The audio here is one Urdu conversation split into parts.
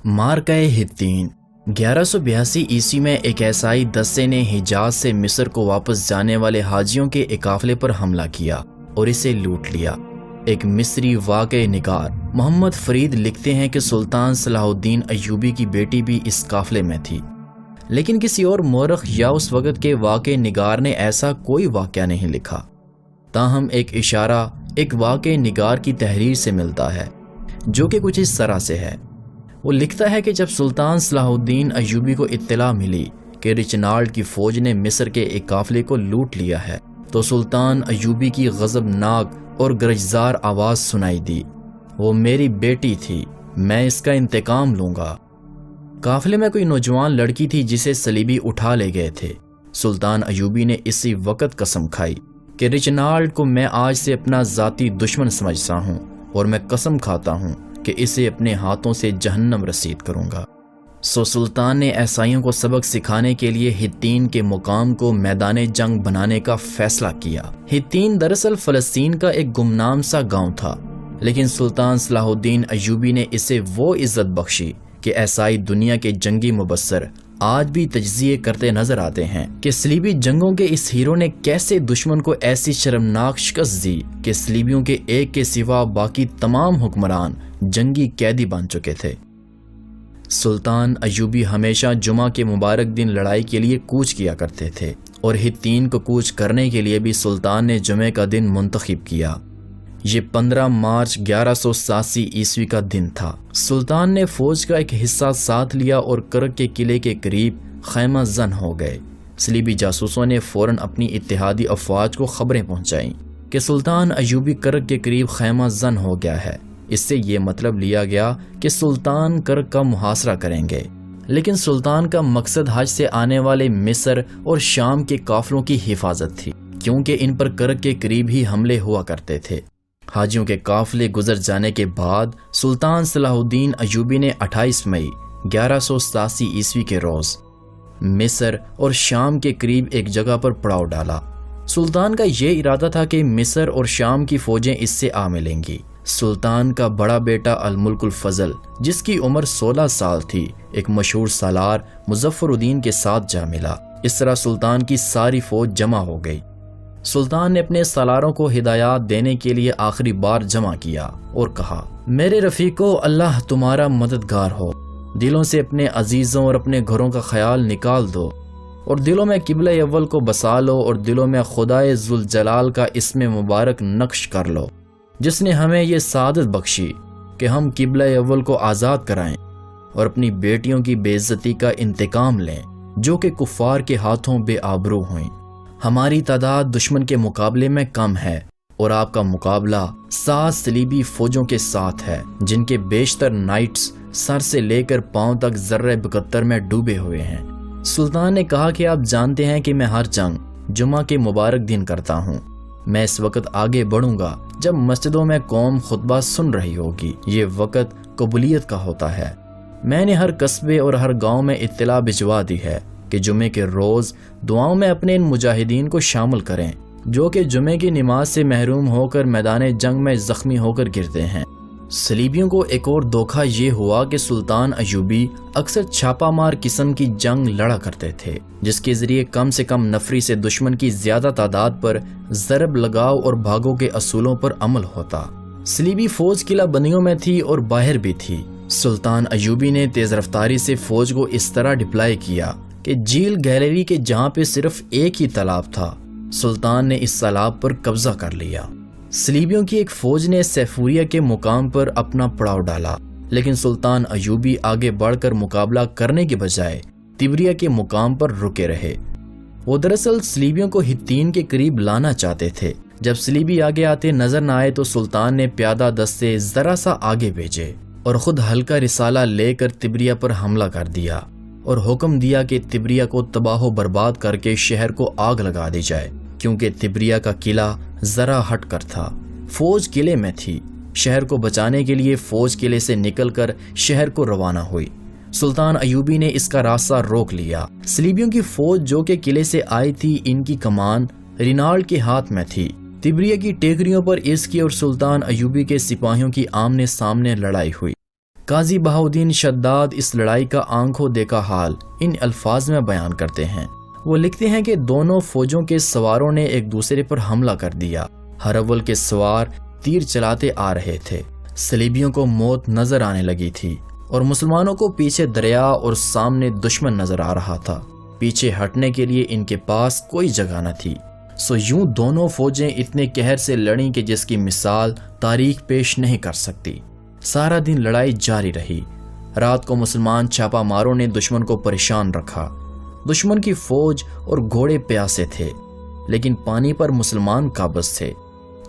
مارکہ حطین 1182 عیسوی میں ایک عیسائی دستے نے حجاز سے مصر کو واپس جانے والے حاجیوں کے ایک قافلے پر حملہ کیا اور اسے لوٹ لیا۔ ایک مصری واقعہ نگار محمد فرید لکھتے ہیں کہ سلطان صلاح الدین ایوبی کی بیٹی بھی اس قافلے میں تھی، لیکن کسی اور مورخ یا اس وقت کے واقعہ نگار نے ایسا کوئی واقعہ نہیں لکھا۔ تاہم ایک اشارہ ایک واقعہ نگار کی تحریر سے ملتا ہے، جو کہ کچھ اس طرح سے ہے۔ وہ لکھتا ہے کہ جب سلطان صلاح الدین ایوبی کو اطلاع ملی کہ رچنالڈ کی فوج نے مصر کے ایک قافلے کو لوٹ لیا ہے، تو سلطان ایوبی کی غضبناک اور گرجزار آواز سنائی دی، وہ میری بیٹی تھی، میں اس کا انتقام لوں گا۔ قافلے میں کوئی نوجوان لڑکی تھی جسے صلیبی اٹھا لے گئے تھے۔ سلطان ایوبی نے اسی وقت قسم کھائی کہ رچنالڈ کو میں آج سے اپنا ذاتی دشمن سمجھتا ہوں، اور میں قسم کھاتا ہوں کہ اسے اپنے ہاتھوں سے جہنم رسید کروں گا۔ سلطان نے عیسائیوں کو سبق سکھانے کے لیے حطین کے مقام کو میدان جنگ بنانے کا فیصلہ کیا۔ حطین دراصل فلسطین کا ایک گمنام سا گاؤں تھا، لیکن سلطان صلاح الدین ایوبی نے اسے وہ عزت بخشی کہ عیسائی دنیا کے جنگی مبصر آج بھی تجزیے کرتے نظر آتے ہیں کہ صلیبی جنگوں کے اس ہیرو نے کیسے دشمن کو ایسی شرمناک شکست دی کہ صلیبیوں کے ایک کے سوا باقی تمام حکمران جنگی قیدی بن چکے تھے۔ سلطان ایوبی ہمیشہ جمعہ کے مبارک دن لڑائی کے لیے کوچ کیا کرتے تھے، اور حطین کو کوچ کرنے کے لیے بھی سلطان نے جمعے کا دن منتخب کیا۔ یہ 15 مارچ 1187 عیسوی کا دن تھا۔ سلطان نے فوج کا ایک حصہ ساتھ لیا اور کرک کے قلعے کے قریب خیمہ زن ہو گئے۔ صلیبی جاسوسوں نے فوراً اپنی اتحادی افواج کو خبریں پہنچائیں کہ سلطان ایوبی کرک کے قریب خیمہ زن ہو گیا ہے۔ اس سے یہ مطلب لیا گیا کہ سلطان کرک کا محاصرہ کریں گے، لیکن سلطان کا مقصد حج سے آنے والے مصر اور شام کے قافلوں کی حفاظت تھی، کیونکہ ان پر کرک کے قریب ہی حملے ہوا کرتے تھے۔ حاجیوں کے قافلے گزر جانے کے بعد سلطان صلاح الدین ایوبی نے 28 مئی 1187 عیسوی کے روز مصر اور شام کے قریب ایک جگہ پر پڑاؤ ڈالا۔ سلطان کا یہ ارادہ تھا کہ مصر اور شام کی فوجیں اس سے آ ملیں گی۔ سلطان کا بڑا بیٹا الملک الفضل، جس کی عمر 16 سال تھی، ایک مشہور سالار مظفر الدین کے ساتھ جا ملا۔ اس طرح سلطان کی ساری فوج جمع ہو گئی۔ سلطان نے اپنے سالاروں کو ہدایات دینے کے لیے آخری بار جمع کیا اور کہا، میرے رفیقو، اللہ تمہارا مددگار ہو۔ دلوں سے اپنے عزیزوں اور اپنے گھروں کا خیال نکال دو، اور دلوں میں قبلہ اول کو بسا لو، اور دلوں میں خدائے ذوالجلال کا اسم مبارک نقش کر لو، جس نے ہمیں یہ سعادت بخشی کہ ہم قبلہ اول کو آزاد کرائیں اور اپنی بیٹیوں کی بے عزتی کا انتقام لیں جو کہ کفار کے ہاتھوں بے آبرو ہوئیں۔ ہماری تعداد دشمن کے مقابلے میں کم ہے، اور آپ کا مقابلہ 7 صلیبی فوجوں کے ساتھ ہے، جن کے بیشتر نائٹس سر سے لے کر پاؤں تک ذرہ بکتر میں ڈوبے ہوئے ہیں۔ سلطان نے کہا کہ آپ جانتے ہیں کہ میں ہر جنگ جمعہ کے مبارک دن کرتا ہوں۔ میں اس وقت آگے بڑھوں گا جب مسجدوں میں قوم خطبہ سن رہی ہوگی۔ یہ وقت قبولیت کا ہوتا ہے۔ میں نے ہر قصبے اور ہر گاؤں میں اطلاع بھجوا دی ہے کہ جمعے کے روز دعاؤں میں اپنے ان مجاہدین کو شامل کریں جو کہ جمعے کی نماز سے محروم ہو کر میدان جنگ میں زخمی ہو کر گرتے ہیں۔ صلیبیوں کو ایک اور دھوکہ یہ ہوا کہ سلطان ایوبی اکثر چھاپا مار قسم کی جنگ لڑا کرتے تھے، جس کے ذریعے کم سے کم نفری سے دشمن کی زیادہ تعداد پر ضرب لگاؤ اور بھاگو کے اصولوں پر عمل ہوتا۔ صلیبی فوج قلعہ بندیوں میں تھی اور باہر بھی تھی۔ سلطان ایوبی نے تیز رفتاری سے فوج کو اس طرح ڈپلائی کیا کہ جھیل گیلری کے جہاں پہ صرف ایک ہی تالاب تھا، سلطان نے اس تالاب پر قبضہ کر لیا۔ صلیبیوں کی ایک فوج نے سیفوریا کے مقام پر اپنا پڑاؤ ڈالا، لیکن سلطان ایوبی آگے بڑھ کر مقابلہ کرنے کے بجائے تبریا کے مقام پر رکے رہے۔ وہ دراصل صلیبیوں کو حطین کے قریب لانا چاہتے تھے۔ جب صلیبی آگے آتے نظر نہ آئے تو سلطان نے پیادہ دستے ذرا سا آگے بھیجے اور خود ہلکا رسالہ لے کر تبریا پر حملہ کر دیا، اور حکم دیا کہ تبریا کو تباہ و برباد کر کے شہر کو آگ لگا دی جائے، کیونکہ تبریا کا قلعہ ذرا ہٹ کر تھا۔ فوج قلعے میں تھی۔ شہر کو بچانے کے لیے فوج قلعے سے نکل کر شہر کو روانہ ہوئی۔ سلطان ایوبی نے اس کا راستہ روک لیا۔ صلیبیوں کی فوج جو کہ قلعے سے آئی تھی، ان کی کمان رینالڈ کے ہاتھ میں تھی۔ تبریا کی ٹیکریوں پر اس کی اور سلطان ایوبی کے سپاہیوں کی آمنے سامنے لڑائی ہوئی۔ قاضی بہاؤالدین شداد اس لڑائی کا آنکھوں دیکھا حال ان الفاظ میں بیان کرتے ہیں۔ وہ لکھتے ہیں کہ دونوں فوجوں کے سواروں نے ایک دوسرے پر حملہ کر دیا۔ ہرول کے سوار تیر چلاتے آ رہے تھے، صلیبیوں کو موت نظر آنے لگی تھی اور مسلمانوں کو پیچھے دریا اور سامنے دشمن نظر آ رہا تھا۔ پیچھے ہٹنے کے لیے ان کے پاس کوئی جگہ نہ تھی، سو یوں دونوں فوجیں اتنے قہر سے لڑیں کہ جس کی مثال تاریخ پیش نہیں کر سکتی۔ سارا دن لڑائی جاری رہی۔ رات کو مسلمان چھاپا ماروں نے دشمن کو پریشان رکھا۔ دشمن کی فوج اور گھوڑے پیاسے تھے، لیکن پانی پر مسلمان قابض تھے۔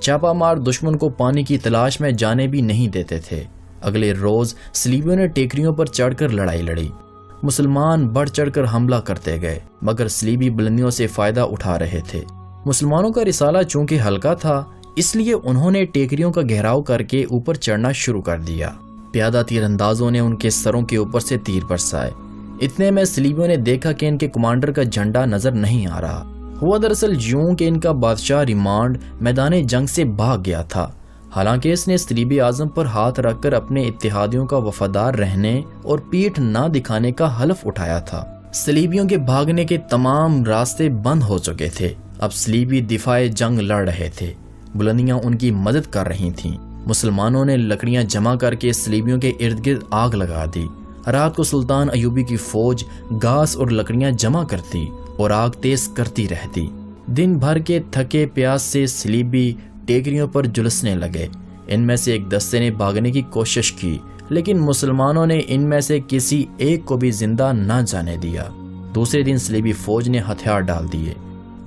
چھاپا مار دشمن کو پانی کی تلاش میں جانے بھی نہیں دیتے تھے۔ اگلے روز صلیبیوں نے ٹیکریوں پر چڑھ کر لڑائی لڑی۔ مسلمان بڑھ چڑھ کر حملہ کرتے گئے، مگر صلیبی بلندیوں سے فائدہ اٹھا رہے تھے۔ مسلمانوں کا رسالہ چونکہ ہلکا تھا، اس لیے انہوں نے ٹیکریوں کا گھیراؤ کر کے اوپر چڑھنا شروع کر دیا۔ پیادہ تیر اندازوں نے ان کے سروں کے اوپر سے تیر برسائے۔ اتنے میں صلیبیوں نے دیکھا کہ ان کے کمانڈر کا جھنڈا نظر نہیں آ رہا۔ ہوا دراصل یوں کہ ان کا بادشاہ ریمانڈ میدان جنگ سے بھاگ گیا تھا، حالانکہ اس نے صلیبی اعظم پر ہاتھ رکھ کر اپنے اتحادیوں کا وفادار رہنے اور پیٹھ نہ دکھانے کا حلف اٹھایا تھا۔ صلیبیوں کے بھاگنے کے تمام راستے بند ہو چکے تھے۔ اب صلیبی دفاع جنگ لڑ رہے تھے، بلندیاں ان کی مدد کر رہی تھیں۔ مسلمانوں نے لکڑیاں جمع کر کے صلیبیوں کے ارد گرد آگ لگا دی۔ رات کو سلطان ایوبی کی فوج گھاس اور لکڑیاں جمع کرتی اور آگ تیز کرتی رہتی۔ دن بھر کے تھکے پیاس سے صلیبی ٹیکریوں پر جلسنے لگے۔ ان میں سے ایک دستے نے بھاگنے کی کوشش کی، لیکن مسلمانوں نے ان میں سے کسی ایک کو بھی زندہ نہ جانے دیا۔ دوسرے دن صلیبی فوج نے ہتھیار ڈال دیے۔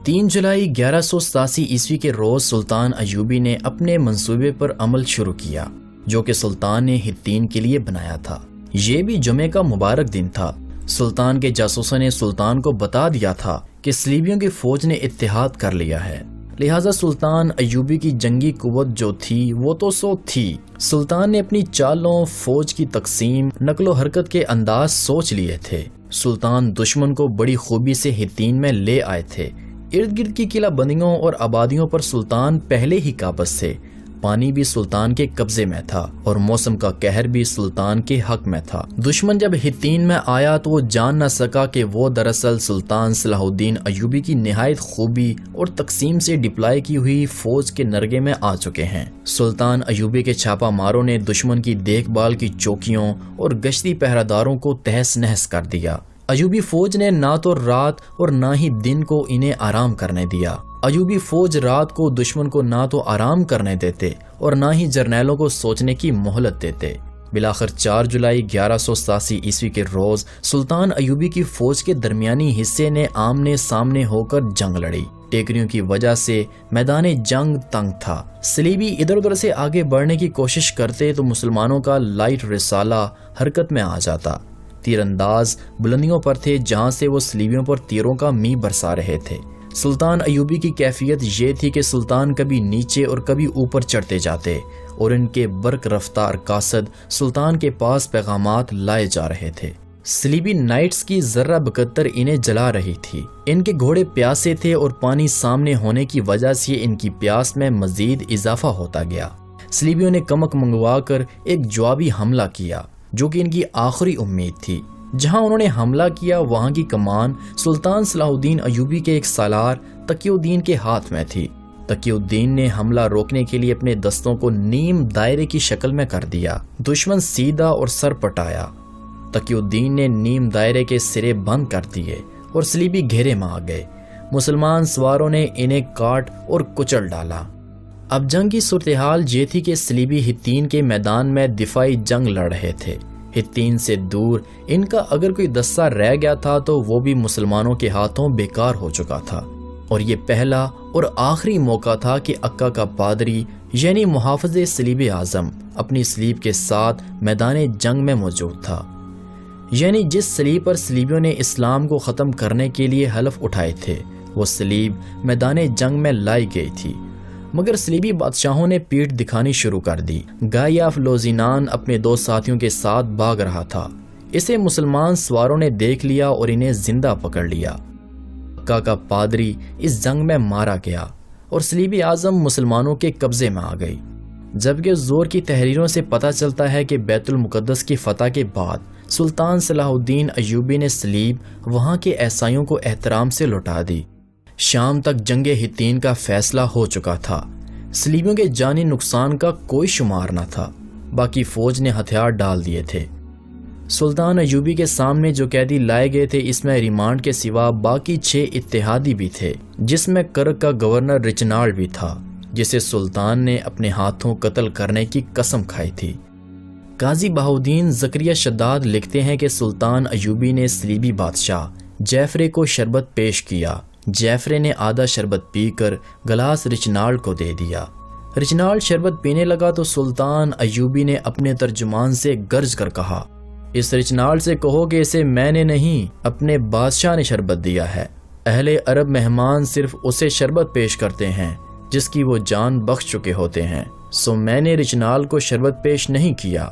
3 جولائی 1187 عیسوی کے روز سلطان ایوبی نے اپنے منصوبے پر عمل شروع کیا، جو کہ سلطان نے ہتین کے لیے بنایا تھا۔ یہ بھی جمعے کا مبارک دن تھا۔ سلطان کے جاسوسوں نے سلطان کو بتا دیا تھا کہ صلیبیوں کی فوج نے اتحاد کر لیا ہے، لہٰذا سلطان ایوبی کی جنگی قوت جو تھی وہ تو سو تھی۔ سلطان نے اپنی چالوں، فوج کی تقسیم، نقل و حرکت کے انداز سوچ لیے تھے۔ سلطان دشمن کو بڑی خوبی سے ہتین میں لے آئے تھے۔ ارد گرد کی قلعہ بندیوں اور آبادیوں پر سلطان پہلے ہی قابض تھے۔ پانی بھی سلطان کے قبضے میں تھا اور موسم کا قہر بھی سلطان کے حق میں تھا۔ دشمن جب ہتین میں آیا تو وہ جان نہ سکا کہ وہ دراصل سلطان صلاح الدین ایوبی کی نہایت خوبی اور تقسیم سے ڈپلائی کی ہوئی فوج کے نرگے میں آ چکے ہیں۔ سلطان ایوبی کے چھاپا ماروں نے دشمن کی دیکھ بھال کی چوکیوں اور گشتی پہرہ داروں کو تہس نہس کر دیا۔ ایوبی فوج نے نہ تو رات اور نہ ہی دن کو انہیں آرام کرنے دیا۔ ایوبی فوج رات کو دشمن کو نہ تو آرام کرنے دیتے اور نہ ہی جرنیلوں کو سوچنے کی مہلت دیتے۔ بلاخر 4 جولائی 1187 عیسوی کے روز سلطان ایوبی کی فوج کے درمیانی حصے نے آمنے سامنے ہو کر جنگ لڑی۔ ٹیکریوں کی وجہ سے میدان جنگ تنگ تھا۔ صلیبی ادھر ادھر سے آگے بڑھنے کی کوشش کرتے تو مسلمانوں کا لائٹ رسالہ حرکت میں آ جاتا۔ تیر انداز بلندیوں پر تھے جہاں سے وہ صلیبیوں پر تیروں کا می برسا رہے تھے۔ سلطان ایوبی کی کیفیت یہ تھی کہ سلطان کبھی نیچے اور کبھی اوپر چڑھتے جاتے اور ان کے برق رفتار قاصد سلطان کے پاس پیغامات لائے جا رہے تھے۔ صلیبی نائٹس کی ذرہ بکتر انہیں جلا رہی تھی۔ ان کے گھوڑے پیاسے تھے اور پانی سامنے ہونے کی وجہ سے ان کی پیاس میں مزید اضافہ ہوتا گیا۔ صلیبیوں نے کمک منگوا کر ایک جوابی حملہ کیا جو کہ ان کی آخری امید تھی۔ جہاں انہوں نے حملہ کیا وہاں کی کمان سلطان صلاح الدین ایوبی کے ایک سالار تقی الدین کے ہاتھ میں تھی۔ تقی الدین نے حملہ روکنے کے لیے اپنے دستوں کو نیم دائرے کی شکل میں کر دیا۔ دشمن سیدھا اور سر پٹایا۔ تقی الدین نے نیم دائرے کے سرے بند کر دیے اور صلیبی گھیرے میں آ گئے۔ مسلمان سواروں نے انہیں کاٹ اور کچل ڈالا۔ اب جنگ کی صورتحال یہ تھی کہ صلیبی ہتین کے میدان میں دفاعی جنگ لڑ رہے تھے۔ ہتین سے دور ان کا اگر کوئی دستہ رہ گیا تھا تو وہ بھی مسلمانوں کے ہاتھوں بیکار ہو چکا تھا، اور یہ پہلا اور آخری موقع تھا کہ عکا کا پادری یعنی محافظ صلیب اعظم اپنی صلیب کے ساتھ میدان جنگ میں موجود تھا۔ یعنی جس صلیب پر صلیبیوں نے اسلام کو ختم کرنے کے لیے حلف اٹھائے تھے وہ صلیب میدان جنگ میں لائی گئی تھی، مگر صلیبی بادشاہوں نے پیٹھ دکھانی شروع کر دی۔ گائی آف لوزینان اپنے 2 ساتھیوں کے ساتھ بھاگ رہا تھا۔ اسے مسلمان سواروں نے دیکھ لیا اور انہیں زندہ پکڑ لیا۔ عکا کا پادری اس جنگ میں مارا گیا اور صلیب اعظم مسلمانوں کے قبضے میں آ گئی۔ جبکہ زور کی تحریروں سے پتہ چلتا ہے کہ بیت المقدس کی فتح کے بعد سلطان صلاح الدین ایوبی نے صلیب وہاں کے عیسائیوں کو احترام سے لوٹا دی۔ شام تک جنگ حطین کا فیصلہ ہو چکا تھا، صلیبیوں کے جانی نقصان کا کوئی شمار نہ تھا، باقی فوج نے ہتھیار ڈال دیے تھے۔ سلطان ایوبی کے سامنے جو قیدی لائے گئے تھے، اس میں ریمانڈ کے سوا باقی 6 اتحادی بھی تھے، جس میں کرک کا گورنر رچنالڈ بھی تھا، جسے سلطان نے اپنے ہاتھوں قتل کرنے کی قسم کھائی تھی۔ قاضی بہاؤالدین زکریا شداد لکھتے ہیں کہ سلطان ایوبی نے صلیبی بادشاہ جعفرے کو شربت پیش کیا۔ جعفرے نے آدھا شربت پی کر گلاس رچنالڈ کو دے دیا۔ رچنالڈ شربت پینے لگا تو سلطان ایوبی نے اپنے ترجمان سے گرج کر کہا، اس رچنالڈ سے کہو کہ اسے میں نے نہیں، اپنے بادشاہ نے شربت دیا ہے۔ اہل عرب مہمان صرف اسے شربت پیش کرتے ہیں جس کی وہ جان بخش چکے ہوتے ہیں، سو میں نے رچنالڈ کو شربت پیش نہیں کیا۔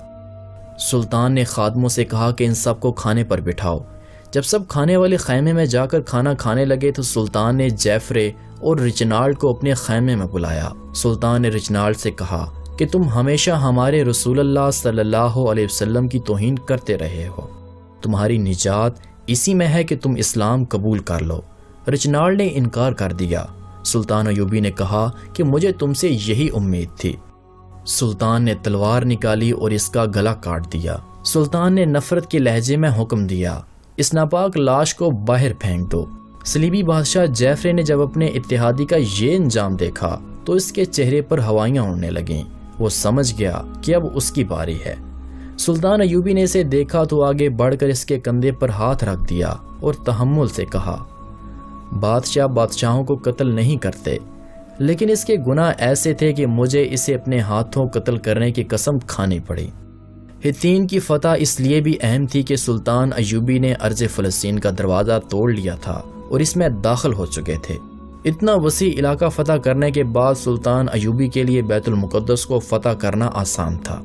سلطان نے خادموں سے کہا کہ ان سب کو کھانے پر بٹھاؤ۔ جب سب کھانے والے خیمے میں جا کر کھانا کھانے لگے تو سلطان نے جعفرے اور رچنالڈ کو اپنے خیمے میں بلایا۔ سلطان نے رچنالڈ سے کہا کہ تم ہمیشہ ہمارے رسول اللہ صلی اللہ علیہ وسلم کی توہین کرتے رہے ہو، تمہاری نجات اسی میں ہے کہ تم اسلام قبول کر لو۔ رچنالڈ نے انکار کر دیا۔ سلطان ایوبی نے کہا کہ مجھے تم سے یہی امید تھی۔ سلطان نے تلوار نکالی اور اس کا گلا کاٹ دیا۔ سلطان نے نفرت کے لہجے میں حکم دیا، اس ناپاک لاش کو باہر پھینک دو۔ صلیبی بادشاہ جعفرے نے جب اپنے اتحادی کا یہ انجام دیکھا تو اس کے چہرے پر ہوائیاں اڑنے لگیں۔ وہ سمجھ گیا کہ اب اس کی باری ہے۔ سلطان ایوبی نے اسے دیکھا تو آگے بڑھ کر اس کے کندھے پر ہاتھ رکھ دیا اور تحمل سے کہا، بادشاہ بادشاہوں کو قتل نہیں کرتے، لیکن اس کے گناہ ایسے تھے کہ مجھے اسے اپنے ہاتھوں قتل کرنے کی قسم کھانی پڑی۔ حطین کی فتح اس لیے بھی اہم تھی کہ سلطان ایوبی نے ارض فلسطین کا دروازہ توڑ لیا تھا اور اس میں داخل ہو چکے تھے۔ اتنا وسیع علاقہ فتح کرنے کے بعد سلطان ایوبی کے لیے بیت المقدس کو فتح کرنا آسان تھا۔